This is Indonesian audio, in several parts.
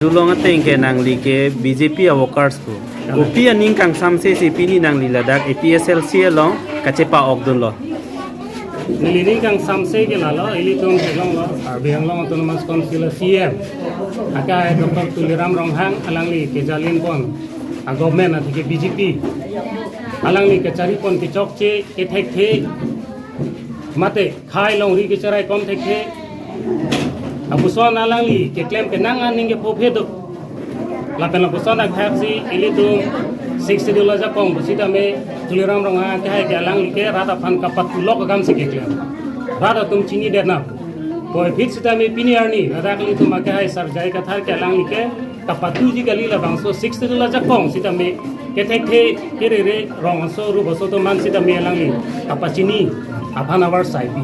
Dulong ating ke nang li ke BJP workers ko. Kopi aning kang samse si pini nang li ladak APHLC long kacepa ogdun lo. Nililing kang samse ke lalo ili tum selong lo arbiang long autonomous council CM aka Dr. Tuliram Ronghang alang li ke jalin pon a government ati ke BJP alang li ke cari pon ke chokche ke thek the mate khai long ri ke charai kom thek the abuson alang li ke claim ke nang aning ke phophe do lapen abuson ak si ili tum $60 kong busita me Tuliram Ronghang ke hai ke alang li ke rata fan kapat lok gam se ke claim rata tum chini de na boy fit sita me pini arni rata li tum ke hai sar jai ka thar ke alang li ke kapatu ji gali la bangso $60 kong sita me ke thek the ke re rong so ru boso to man sita me alang li kapachini aphan our side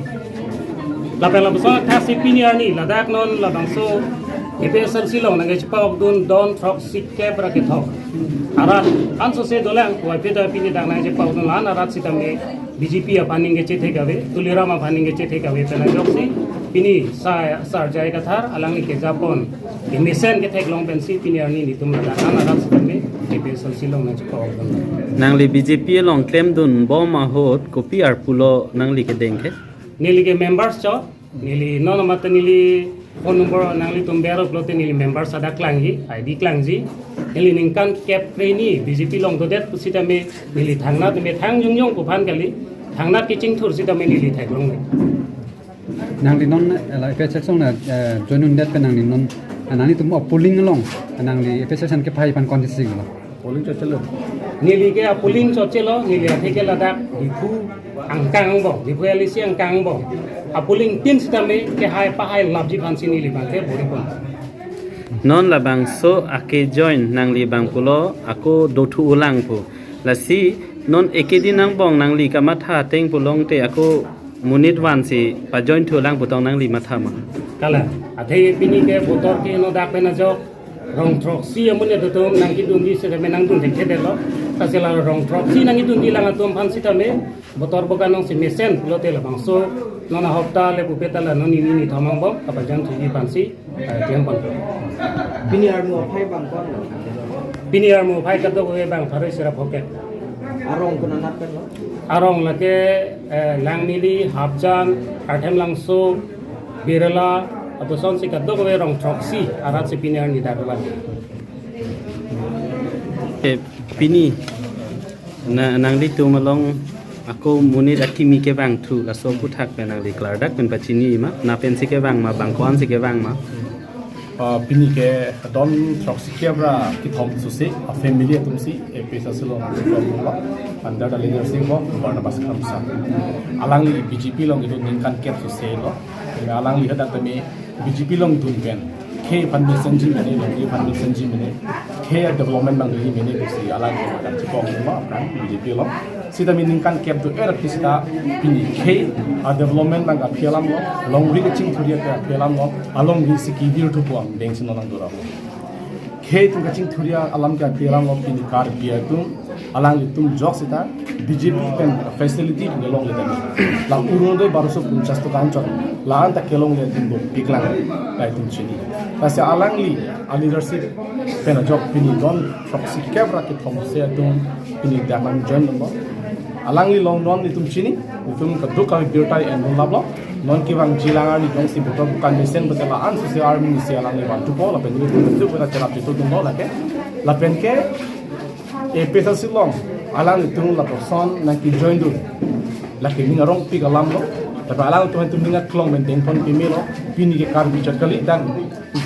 lapen abuson si pini arni ladak non la bangso APHLC long nang chipa ogdun don thok sikke bra ke thok arat anso se dolang ko peta pini dang nang chipa ogdun lan arat sitame BJP apaning ge chethe gawe Tuliram apaning ge chethe gawe pena joksi pini sar jai ka thar alang ni ke japon ke mesen ke thek long pensi pini arni ni tum la kan arat sitame APHLC long nang chipa ogdun Nang li BJP long claim dun bo ma hot kopi ar pulo nang li ke dengke. Nili ke members cho nili non mata nili phone number nangli tumbero plote nili members ada klangi ID klangji nili ningkan cap training BJP long dodet pusita me nili thangna me thang jung jung ko phan kali thangna kitching thur sita me nili thaglong me nang li non la FSS song na joinun net pe nang li non anani tum pulling long nang li FSS ke phai pan contesting lo polling chelo nili ke polling chelo nili atheke ladak dipu angkang bong dipu elisi angkang bong apuling tin sitame ke hai pa hai labji phansi nili bangke boripon Non la bang so ake join nang li bang pulo ako dotu ulang pu. Lasi non ekedi nang bong nang li kamatha teng pulong te ako munit wan si pa join tu ulang putong nang li matha ma. kala athei pini ke botor ke no dak pena jo rong trok si amun de tum nang kidun di se me nang dun thek de lo tasela rong trok si nang kidun di lang atum phansi tame botor boga nong si mesen pulo te la bang so nona hopta le pupeta la noni ni thamang bom apa jan thuji phansi tiang pon Bini armo phai bang kon pini armo phai ka do we bang thare sira phoket arong kuna nat pen arong lake langnili hapjan arthem langso birala atau son si kaddo we rong troksi arat si pini arni dakwan Pini na nang li tu malong ako munit akimi ke bang tu la so puthak pe nang li klardak pen pachini ma na pen si ke bang ma bang kon si ke bang ma. Pini ke don toxic bra ki thom susi a family tumsi e pesa silo ko under the leadership of Barnabas Khamsa alang li BJP long itu ningkan cap susi lo alang li hada tami BJP long tun pen ke pan senji mene long pan senji mene ke development bang li mene kusi alang ko kan chipong ma kan BJP lo sida ningkan cap to era kisita pini ke a development bang aphialam lo long ri ching thuria ka aphialam lo along ri sikivir to puang deng sin nang dura ke tum ching thuria alam ka aphialam lo pini kar bia tum alang tum jok sita BJP pen facility de long le lang urun do 1250 to kan chon lan ta kelong le tum do piklang lai tum chini pase alang li a leadership pen jok pini don proxy kebra ke thom se tum pini daman join lo alang li long non ni tum chini tum ka do ka birtai en lab lo non ki bang jilangar ni dong si buto bukan mesen betala an si army ni si alang li ban tu ko la pen ni tu pera chela tu dum lo la pen ke e pesa silong alang li tum la person na ki join du la ke minga rong pi galam lo tapi alang tu tum minga klong men teng pon pimelo pini ke kar bi chakali dan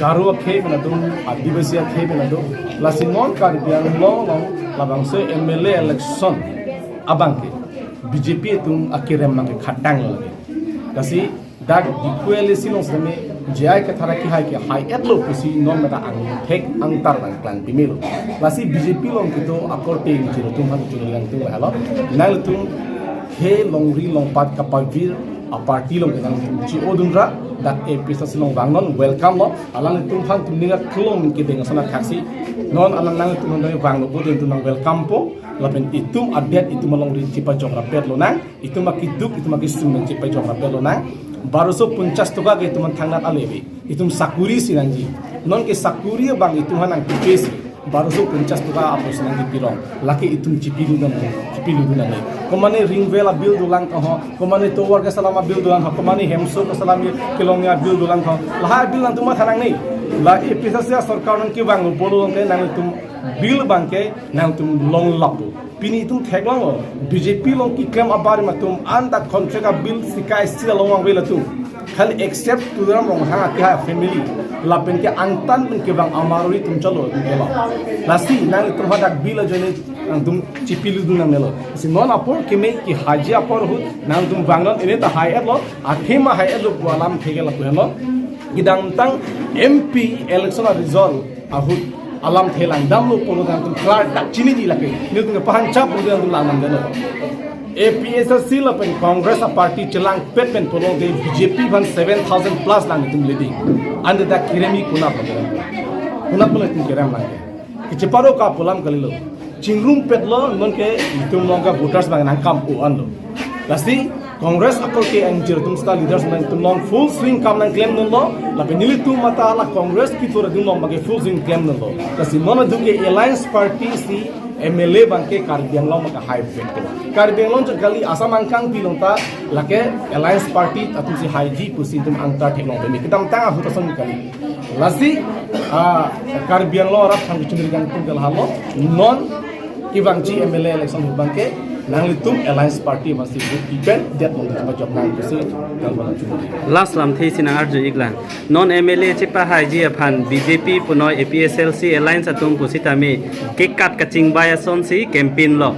garu ke bena tum adivasi ke bena do la sinon kar biang lo la bang se MLA election abang ke BJP tum akirem na ke khatang lagi kasi dag dikuele silong same jai ka thara ki hai etlo kusi non meta ang thek ang tar ang plan pimelo lasi BJP long kito akor te jiro tum han chung lang tum halo nal tum he long ri long pat ka pavir a party long nang chi odunra dak e pisa silong bang non welcome lo alang tum han tum ninga klong ki deng sana taxi non alang nang tum non bang lo bodeng tum nang welcome po lapen itum update itu malong ri cipa jong rapet lo nang itu makiduk itu makisum men cipa jong rapet lo nang 1250 toka ke tuman thangnat alebi itum sakuri sinanji non ke sakuri bang itu hanang pes baru 50 tuka apos nang dipirong laki itu cipilu dan komane ring vela bil dulang ko komane tower ke salama bil dulang komane hemso ke salami kilongnya bil dulang ko lah bil nang tuma thanang nei la episase sarkar nang ki bang polo ke nang tum bil bangke nang tum long lapu pini tum theglang BJP long ki claim abari matum anda contract bil sikai sila long vela tu khali accept tu ram rong ha ka family la pen ke angtan pen ke bang amaroi tum chalo tu kela lasi nang tum hadak bil jone tum cipilu du nang melo si non apor ke me ki haji apor hu nang tum banglon ene ta hai elo athema hai elo walam thegela tu helo gidang tang MP election result ahut alam thelang damlo polo dang tum klar dak chini di lake ni tum pahan chap pu dang tum lam dang APHLC la pen Congress party chelang petpen polo de BJP van 7,000 plus lang tum leading under the kiremi kuna polo tum kiram lang ke cheparo ka polam kalilo chingrum petlo non ke tum longa voters bang nang kam o anlo lasi Congress akol ke anjir tum sta leaders man tum long full swing kam nang claim non lo la penili tum mata la Congress ki tora dum long bage full swing claim non lo lasi mona duke alliance party si MLA bangke Karbiang long maka high vector Karbiang long gali asam angkang pilong ta lake alliance party atum si high G pusi tum angta teklong bemi kitam tang ahu tason kali lasi Karbiang long rap hang chumirigan tum kal halo non kibang G MLA election bangke nang litum alliance party masih event that mong ta job nang pusi nang bala chumiri last lam thei sinang arju iglang non MLA chipa hai ji aphan BJP punoi APHLC alliance atum pusitami ke kat kaching baya son si campaign lo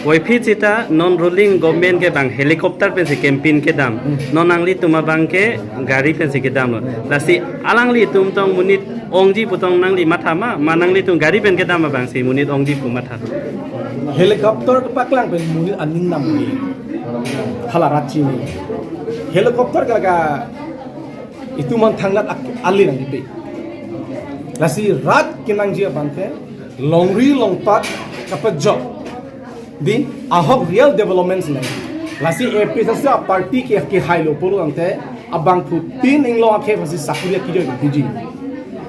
oi phi chita non ruling government ke bang helicopter pe si campaign ke dam non angli tuma bang ke gari pe si ke dam lo lasi alangli tum tong munit ongji putong nangli mathama manangli tum gari pen ke dam bang si munit ongji pu matha helicopter ke paklang pen munit aning nam ni halarachi ni helicopter ka itu man thangnat ali nang dipe lasi rat kinang jia bangke longri longpat kapat job di ahok real developments nang lasi APHLC party ke high lo polo ante abang pu tin inglo akhe fasi sakuria kijo biji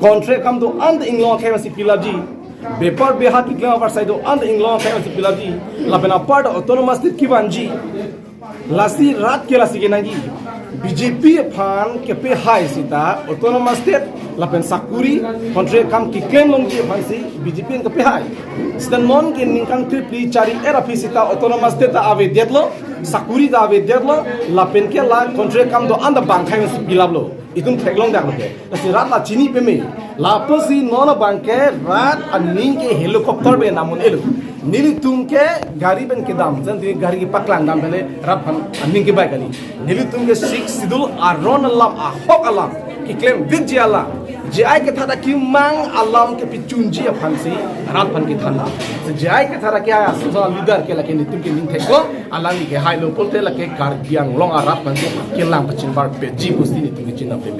contract kam do and inglo akhe fasi pilaji bepar beha ki kla over side do and inglo akhe fasi pilaji labena part autonomous ki banji lasi rat ke lasi ke nangi BJP phan ke pe high sita autonomous state lapen sakuri kontre kam ki claim long ji phan si BJP ke pe high stan mon ke ningkang tripli chari era sita autonomous state ta ave detlo sakuri da ave detlo lapen ke la kontre kam do anda bang khai si bilablo itum theklong dak loke lasi rat la chini pe me la posi non bangke rat aning ke helicopter be namun elu nili tumke gari ben ke dam jan di gari ki paklang dam bele rap aning ke bai kali nili tumke sik sidul aron alam a hok alam ki claim vidji alam je ai ke thada ki mang alam ke pichunji aphansi rat phan ki thanda je ai ke thada ke aya so leader ke lake ni tumke ning theko alang ke high lo polte lake Karbiang long a rat phan ke lang pachin bar pe ji pusti ni tumke china pe